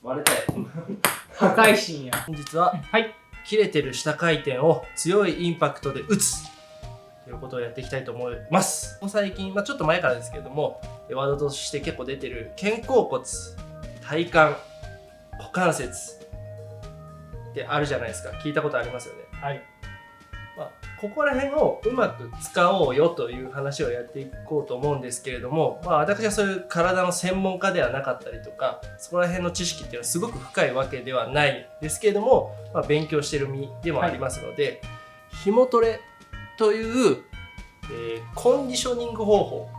割れたよ。破壊神や。本日は、はい。切れてる下回転を強いインパクトで打つということをやっていきたいと思います。最近、ちょっと前からですけれども、ワードとして結構出てる肩甲骨、体幹、股関節ってあるじゃないですか。聞いたことありますよね。はい。ここら辺をうまく使おうよという話をやっていこうと思うんですけれども、私はそういう体の専門家ではなかったりとか、そこら辺の知識っていうのはすごく深いわけではないですけれども、勉強してる身でもありますので、紐トレという、コンディショニング方法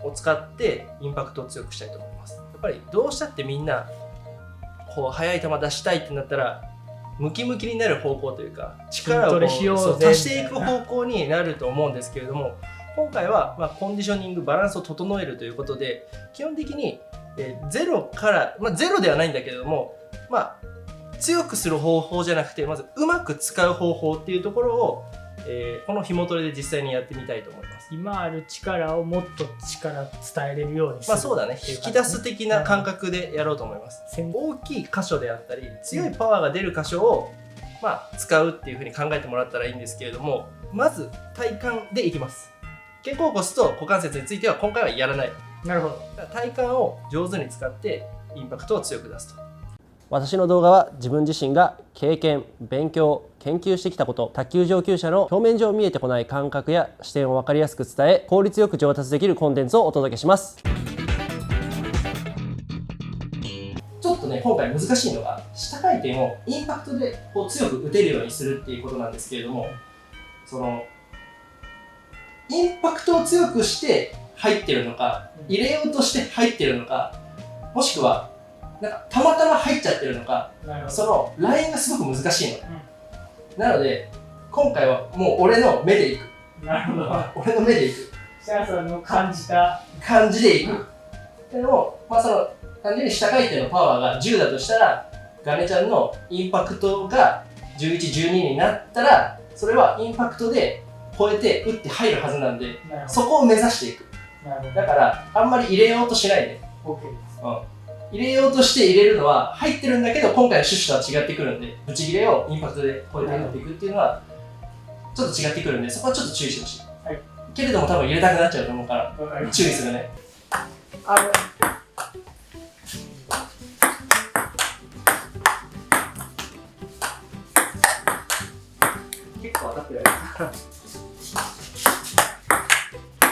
を使ってインパクトを強くしたいと思います。やっぱりどうしたってみんなこう速い球出したいってなったらムキムキになる方向というか力を足していく方向になると思うんですけれども、今回はコンディショニングバランスを整えるということで、基本的にゼロから、ゼロではないんだけれども、強くする方法じゃなくてまずうまく使う方法っていうところを、この紐トレで実際にやってみたいと思います。今ある力をもっと伝えれるようにする。そうだね、引き出す的な感覚でやろうと思います。大きい箇所であったり強いパワーが出る箇所を、使うっていうふうに考えてもらったらいいんですけれども、まず体幹でいきます。肩甲骨と股関節については今回はやらない。なるほど。体幹を上手に使ってインパクトを強く出すと。私の動画は自分自身が経験、勉強、研究してきたこと、卓球上級者の表面上見えてこない感覚や視点を分かりやすく伝え、効率よく上達できるコンテンツをお届けします。ちょっとね、今回難しいのが下回転をインパクトでこう強く打てるようにするっていうことなんですけれども、そのインパクトを強くして入ってるのか、入れようとして入ってるのか、もしくはたまたま入っちゃってるのか、そのラインがすごく難しいの、なので今回はもう俺の目でいく。なるほど。俺の目でいく。設楽さんの感じた感じでいく。でもその単純に下回転のパワーが10だとしたら、ガネちゃんのインパクトが11、12になったら、それはインパクトで超えて打って入るはずなんで、そこを目指していく。だからあんまり入れようとしないで。OK です。入れようとして入れるのは入ってるんだけど、今回の趣旨とは違ってくるんで、ぶち切れをインパクトで超えて打っていくっていうのはちょっと違ってくるんで、そこはちょっと注意してほしい。はい、けれども多分入れたくなっちゃうと思うから注意するね。結構当たってる。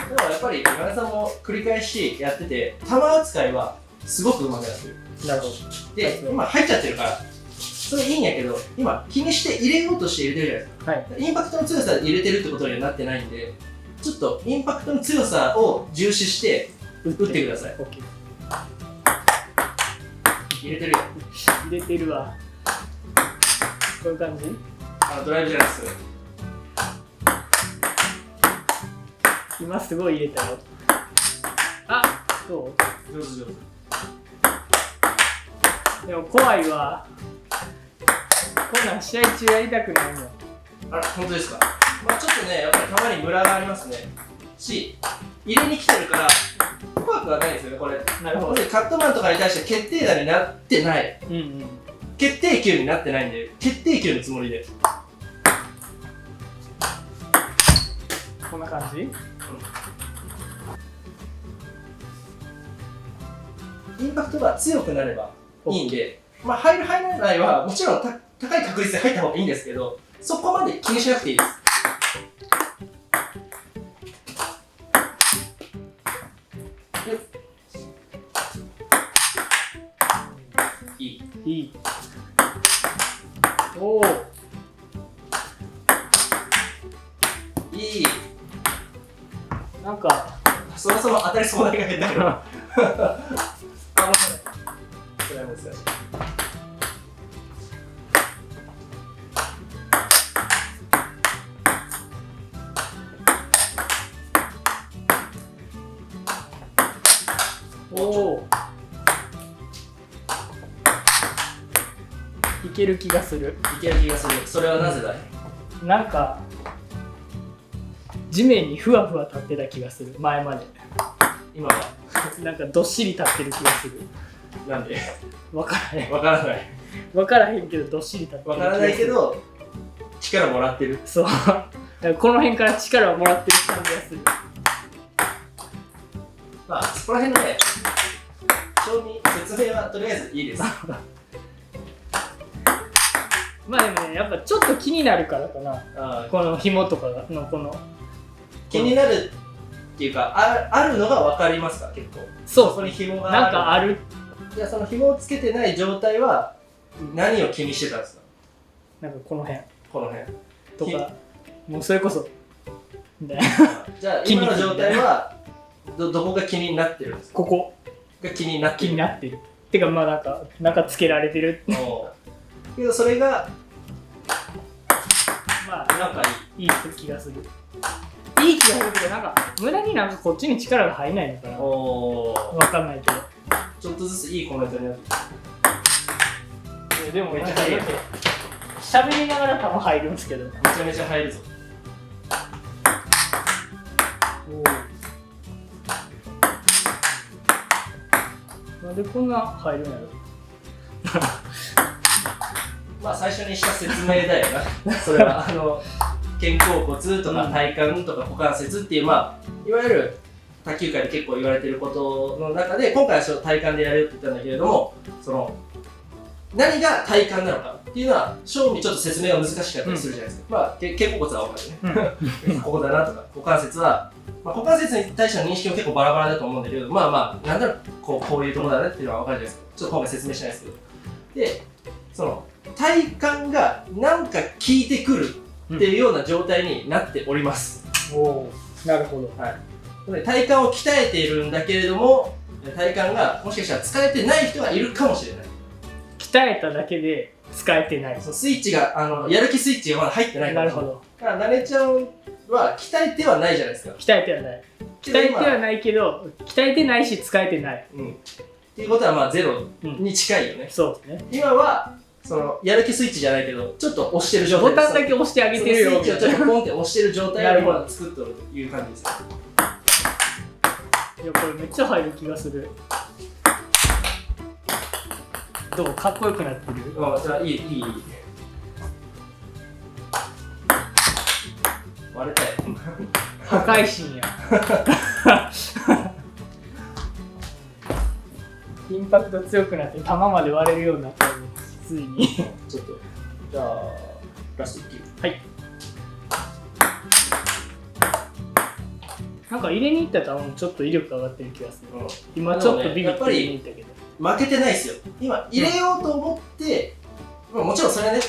でもやっぱりガネさんも繰り返しやってて、球扱いはすごく上手くなってる。なるほど。で、今入っちゃってるから、それいいんやけど、今気にして入れようとして入れてるじゃないですか。はい、インパクトの強さで入れてるってことにはなってないんで、ちょっとインパクトの強さを重視して打ってください。入れてるよ。入れてるわ。こういう感じ？ドライブじゃないですよ。今すごい入れたよ。どう？上手上手。でも怖いわ。こんなん試合中やりたくないもん。本当ですか。ちょっとね、やっぱりたまにムラがありますね。入れに来てるから怖くはないですよね、これ。なるほど。カットマンとかに対して決定打になってない。決定球になってないんで、決定球のつもりで。こんな感じ？インパクトが強くなればいいんで、入る入らないはもちろん高い確率で入った方がいいんですけど、そこまで気にしなくていいです。いい。おお。いい。なんかそもそも当たりそうな気が変だけど。それは難しい。おお。いける気がする。いける気がする。それはなぜだい？なんか地面にふわふわ立ってた気がする。前まで。今はなんかどっしり立ってる気がする。なんで分からへん。わからない。分からへんけどどっしり立ってる。わからないけど力もらってる。そう。だからこの辺から力をもらってる感じがする。まあそこら辺のね、説明はとりあえずいいです。まあでもね、やっぱちょっと気になるからかな。この紐とかのこの気になるっていうか、あるのが分かりますか、結構。そう、そこに紐がなんかある。じゃあその紐をつけてない状態は何を気にしてたんですか？なんかこの辺この辺とか、もうそれこそみたいな。じゃあ今の状態はどこが気になってるんですか？ここが気になってる。気になってる。てかまあなんかつけられてる。けどそれがまあなんかいい気がする。いい気がするけど、なんか無駄になんかこっちに力が入らないのかな。わかんないけど。ちょっとずついいコメントになってでもめっちゃ入る。喋りながら球入るんですけど。めちゃめちゃ入るぞ。なんでこんな入るんやろ。まあ最初にした説明だよな。それは肩甲骨とか体幹とか股関節っていう、まあいわゆる卓球界で結構言われてることの中で、今回は体幹でやるって言ったんだけれども、その何が体幹なのかっていうのは正味ちょっと説明が難しかったりするじゃないですか。まあ肩甲骨は分かるね。ここだなとか、股関節は、まあ、股関節に対しての認識も結構バラバラだと思うんだけど、まあまあなんだろう、こういうところだねっていうのは分かるじゃないですか。ちょっと今回説明しないですけど、でその体幹がなんか効いてくるっていうような状態になっております。なるほど。はい。体幹を鍛えているんだけれども、体幹がもしかしたら使えてない人がいるかもしれない。鍛えただけで使えてない。そのスイッチがやる気スイッチがまだ入ってないかもしれない。なるほど。だからなねちゃんは鍛えてはないじゃないですか。鍛えてはない。鍛えてはないけど、鍛えてないし使えてない。っていうことはまあゼロに近いよね。そうですね。今はそのやる気スイッチじゃないけど、ちょっと押してる状態ボタンだけ押してあげてるよ。スイッチをちょっとポンって押してる状態を今作っとるという感じです。いや、これめっちゃ入る気がする。どうかっこよくなってる？じゃあいい。割れたよ。破壊神や。インパクト強くなって球まで割れるようになったのに、ついに。ちょっと、じゃあラスト1球。はい。なんか入れに行った球もちょっと威力上がってる気がする。今ちょっとビビって入れに行ったけど。負けてないですよ。今入れようと思って、もちろんそれはね、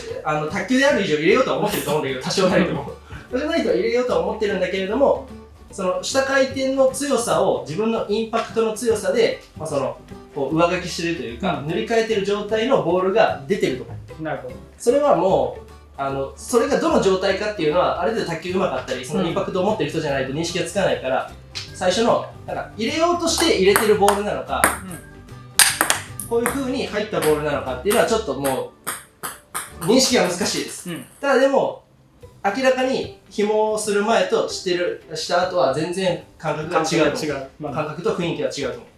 卓球である以上入れようとは思ってると思うんだけど、多少なりとも。多少なりとは入れようとは思ってるんだけれども、その下回転の強さを自分のインパクトの強さで、こう上書きしてるというか、塗り替えてる状態のボールが出てるとか。なるほど。それはもうそれがどの状態かっていうのはある程度卓球うまかったり、そのインパクトを持ってる人じゃないと認識がつかないから、最初のなんか入れようとして入れてるボールなのか、こういう風に入ったボールなのかっていうのはちょっともう認識が難しいです。ただでも明らかに紐をする前とした後は全然感覚が違うと思う。感覚と雰囲気が違うと思う。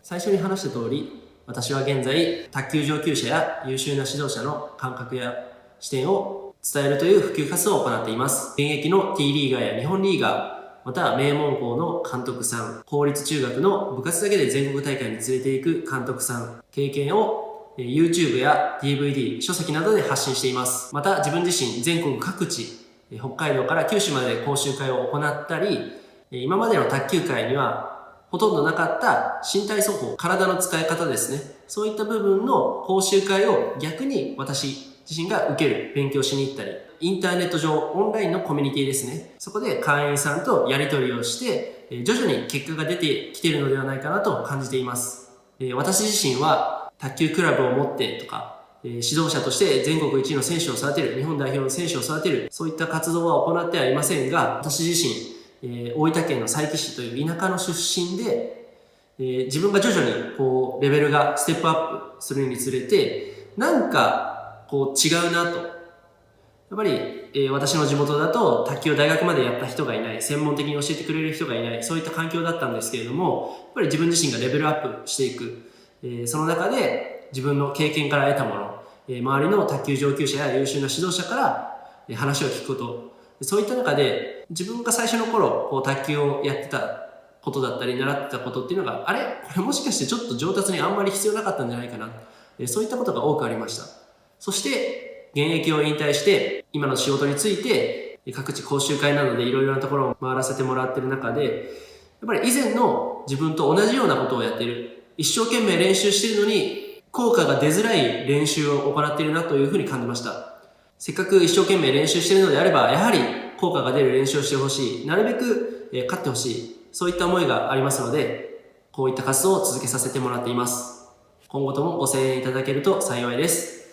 最初に話した通り、私は現在卓球上級者や優秀な指導者の感覚や視点を伝えるという普及活動を行っています。現役の T リーガーや日本リーガー、また名門校の監督さん、公立中学の部活だけで全国大会に連れて行く監督さん、経験を YouTube や DVD、書籍などで発信しています。また自分自身全国各地、北海道から九州まで講習会を行ったり、今までの卓球界にはほとんどなかった身体操法、体の使い方ですね。そういった部分の講習会を逆に私自身が受ける、勉強しに行ったり、インターネット上、オンラインのコミュニティですね。そこで会員さんとやり取りをして、徐々に結果が出てきているのではないかなと感じています。私自身は卓球クラブを持ってとか、指導者として全国一位の選手を育てる、日本代表の選手を育てる、そういった活動は行ってはいませんが、私自身、大分県の佐伯市という田舎の出身で、自分が徐々にこうレベルがステップアップするにつれて、なんかこう違うなと。やっぱり、私の地元だと卓球を大学までやった人がいない、専門的に教えてくれる人がいない、そういった環境だったんですけれども、やっぱり自分自身がレベルアップしていく、その中で自分の経験から得たもの、周りの卓球上級者や優秀な指導者から話を聞くこと、そういった中で自分が最初の頃こう卓球をやってたことだったり習ってたことっていうのが、あれこれもしかしてちょっと上達にあんまり必要なかったんじゃないかな、そういったことが多くありました。そして現役を引退して今の仕事について各地講習会などでいろいろなところを回らせてもらっている中で、やっぱり以前の自分と同じようなことをやっている、一生懸命練習しているのに効果が出づらい練習を行っているなというふうに感じました。せっかく一生懸命練習しているのであれば、やはり効果が出る練習をしてほしい、なるべく勝ってほしい、そういった思いがありますので、こういった活動を続けさせてもらっています。今後ともご声援いただけると幸いです。